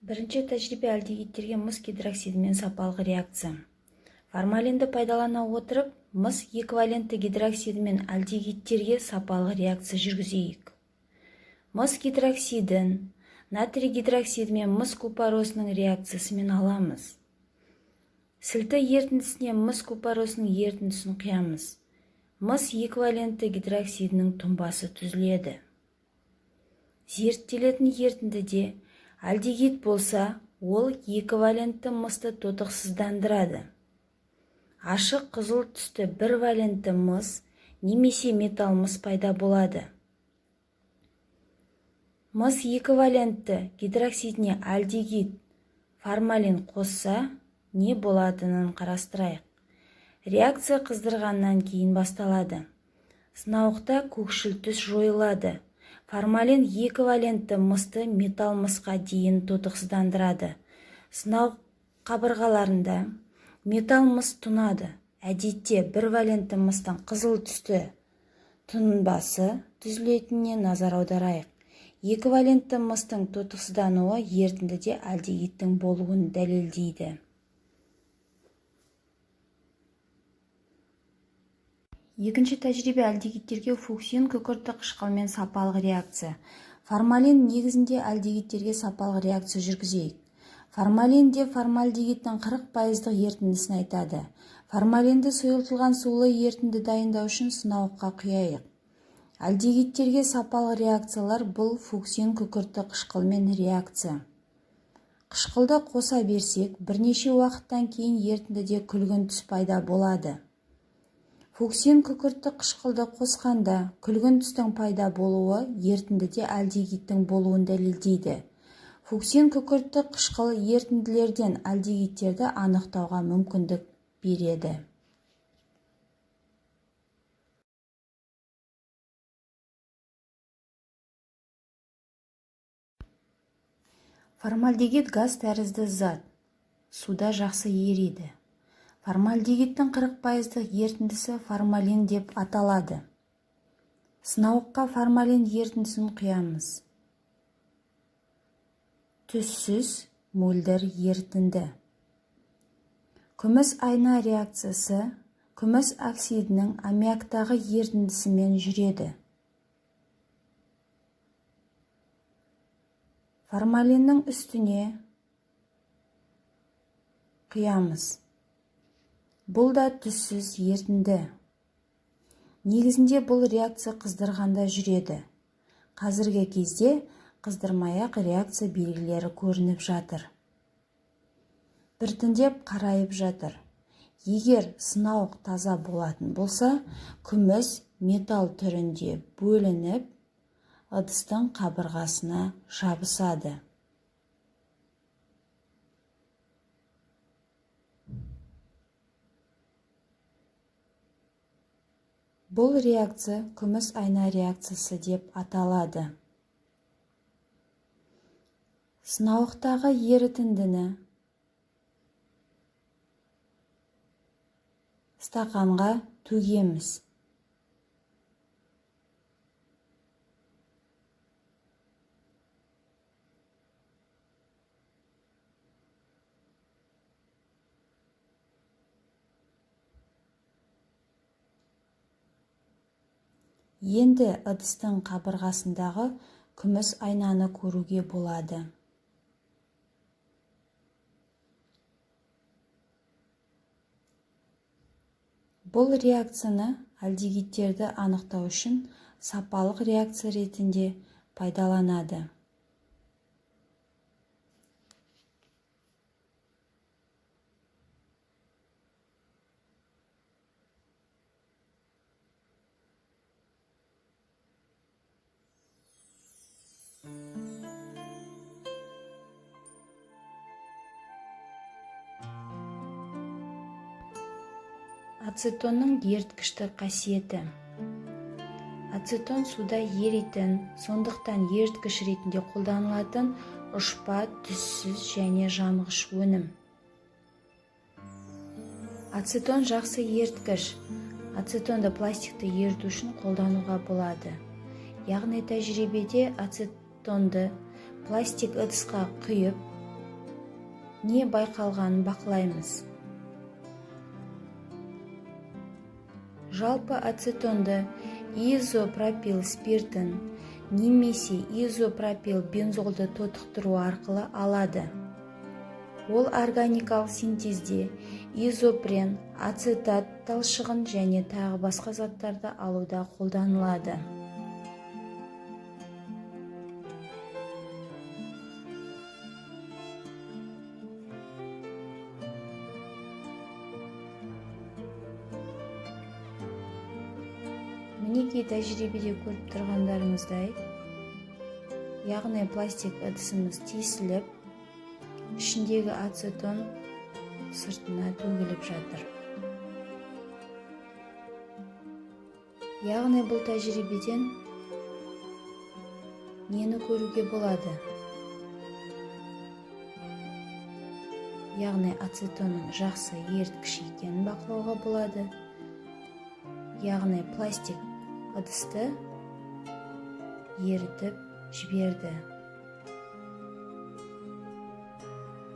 Бірінші тәжірибе альдегидтерге мыс гидроксидімен сапалық реакция. Формалинді пайдалана отырып, мыс эквивалентті гидроксидімен альдегидтерге сапалық реакция жүргізейік. Мыс гидроксидін натрий гидроксидімен мыс купоросының реакциясымен аламыз. Сілті ертіндісіне мыс купоросының ертіндісін құямыз. Мыс эквивалентті гидроксидінің тұнбасы түзіледі. Зерттелетін ертіндіде альдегид болса, ол эквивалентті мысты тотықсыздандырады. Ашық қызыл түсті бір валентті мыс немесе металл мыс пайда болады. Мыс эквивалентті гидроксидіне альдегид формалин қосса, не болатынын қарастырайық. Реакция қыздырғаннан кейін басталады. Сынауықта көкшіл түс жойылады. Формалин эквивалентті мысты металл мысқа дейін тотықсыздандырады. Сынауық қабырғаларында металл мыс тұнады. Әдетте бір валентті мыстың қызыл түсті тұнбасы түзілетініне назар аударайық. Эквивалентті мыстың тотықсыздануы ертіндіде альдегидтің болуын дәлелдейді. Екінші тәжірибе альдегидтерге фуксин күкірті қышқылмен сапалық реакция. Формалин негізінде альдегидтерге сапалық реакция жүргізейік. Формалин де формальдегидтің 40% ертіндісін айтады. Формалинді сұйылтылған сулы ертінді дайындау үшін сынауыққа құяйық. Альдегидтерге сапалық реакциялар бұл фуксин күкірті қышқылмен реакция. Қышқылды қоса берсек, бірнеше уақыттан кейін ертіндіде күлгін түс пайда болады. Фуксин күкірті қышқылды қосқанда күлгін түстің пайда болуы ертіндіде альдегидтің болуын дәлелдейді. Фуксин күкірті қышқыл ертінділерден альдегидтерді анықтауға мүмкіндік береді. Формальдегид газ тәрізді зат. Суда жақсы ериді. Формальдегидтің 40% ертіндісі формалин деп аталады. Сынауыққа формалин ертіндісін құямыз. Түссіз мөлдір ертінді. Күміс айна реакциясы күміс оксидінің аммиактағы ертіндісімен жүреді. Формалиннің үстіне құямыз. Бұл да түссіз ертінді. Негізінде бұл реакция қыздырғанда жүреді. Қазіргі кезде қыздырмай-ақ реакция белгілері көрініп жатыр. Біртіндеп қарайып жатыр. Егер сынауық таза болатын болса, күміс металл түрінде бөлініп, ыдыстың қабырғасына жабысады. Бұл реакция күміс айна реакциясы деп аталады. Сынауықтағы ерітіндіні стақанға төгеміз. Енді ыдыстың қабырғасындағы күміс айнаны көруге болады. Бұл реакцияны альдегидтерді анықтау үшін сапалық реакция ретінде пайдаланады. Ацетонның еріткіштік қасиеті. Ацетон суда еритін, сондықтан еріткіш ретінде қолданылатын ұшпа, түссіз және жанғыш өнім. Ацетон жақсы еріткіш. Ацетонды пластикті еріту үшін қолдануға болады. Яғни тәжірибеде ацетонды пластик ыдысқа құйып, не байқалғанын бақылаймыз. Жалпы ацетонды изопропил спиртін немесе изопропил бензолды тотықтыру арқылы алады. Ол органикалық синтезде изопрен, ацетат талшығын және тағы басқа заттарды алуда қолданылады. Мінекей тәжірибеде көріп тұрғандарыңыздай, яғни пластик ыдысымыз тесіліп, ішіндегі ацетон сыртына төгіліп жатыр. Яғни бұл тәжірибеден нені көруге болады? Яғни ацетонның жақсы еріткіш екенін бақылауға болады. Яғни пластик ыдысты ерітіп жіберді.